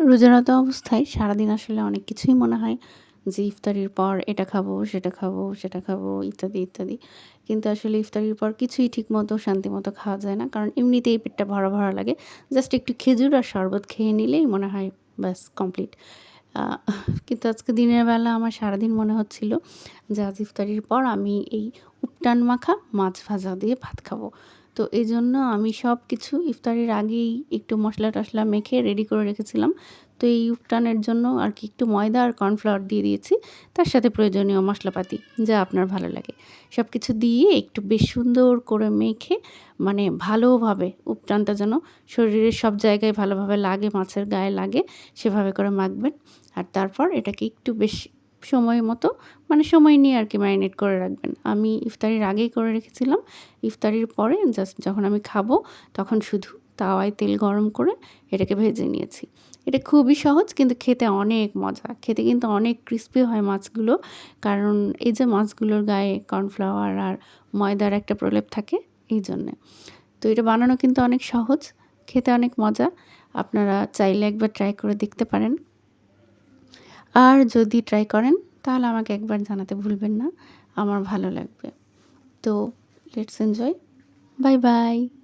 রোজারত অবস্থায় সারাদিন আসলে অনেক কিছুই মনে হয় যে ইফতারির পর এটা খাবো, সেটা খাবো, সেটা খাবো ইত্যাদি, ইত্যাদি। কিন্তু আসলে ইফতারির পর কিছুই ঠিকমতো শান্তিমতো খাওয়া যায় না। কারণ এমনিতেই পেটটা ভরা, ভরা লাগে। জাস্ট একটু খেজুর আর শরবত খেয়ে নিলেই মনে হয় ব্যাস কমপ্লিট। আ কিন্তু আজকে দিনের বেলা আমার সারাদিন মনে হচ্ছিল যে আজ ইফতারির পর আমি এই উপটান মাখা মাছ ভাজা দিয়ে ভাত খাবো। তো এজন্য আমি সবকিছু ইফতারির আগেই একটু মসলা-টসলা মেখে রেডি করে রেখেছিলাম। তো এই উপটানের জন্য আরকি একটু ময়দা আর কর্নফ্লাওয়ার দিয়ে দিয়েছি। তার সাথে প্রয়োজনীয় মশলাপাতি যা আপনার ভালো লাগে। সবকিছু দিয়ে একটু বেশ সুন্দর করে মেখে মানে ভালোভাবে উপটানটা যেন শরীরের সব জায়গায় ভালোভাবে লাগে, মাছের গায়ে লাগে সেভাবে করে মাখবেন। আর তারপর এটাকে একটু বেশ সময় মতো মানে সময় নিয়ে আরকি ম্যারিনেট করে রাখবেন। আমি ইফতারির আগেই করে রেখেছিলাম। ইফতারির পরে জাস্ট যখন আমি খাবো তখন শুধু তাওয়ায় তেল গরম করে এটাকে ভেজে নিয়েছি। এটা খুবই সহজ কিন্তু খেতে অনেক মজা। খেতে কিন্তু অনেক ক্রিসপি হয় মাছগুলো। কারণ এই যে মাছগুলোর গায়ে কর্নফ্লাওয়ার আর ময়দার একটা প্রলেপ থাকে এইজন্যে। তো এটা বানানো কিন্তু অনেক সহজ, খেতে অনেক মজা। আপনারা চাইলে একবার ট্রাই করে দেখতে পারেন। আর যদি ট্রাই করেন তাহলে আমাকে একবার জানাতে ভুলবেন না। আমার ভালো লাগবে। তো লেটস এনজয়। By, by.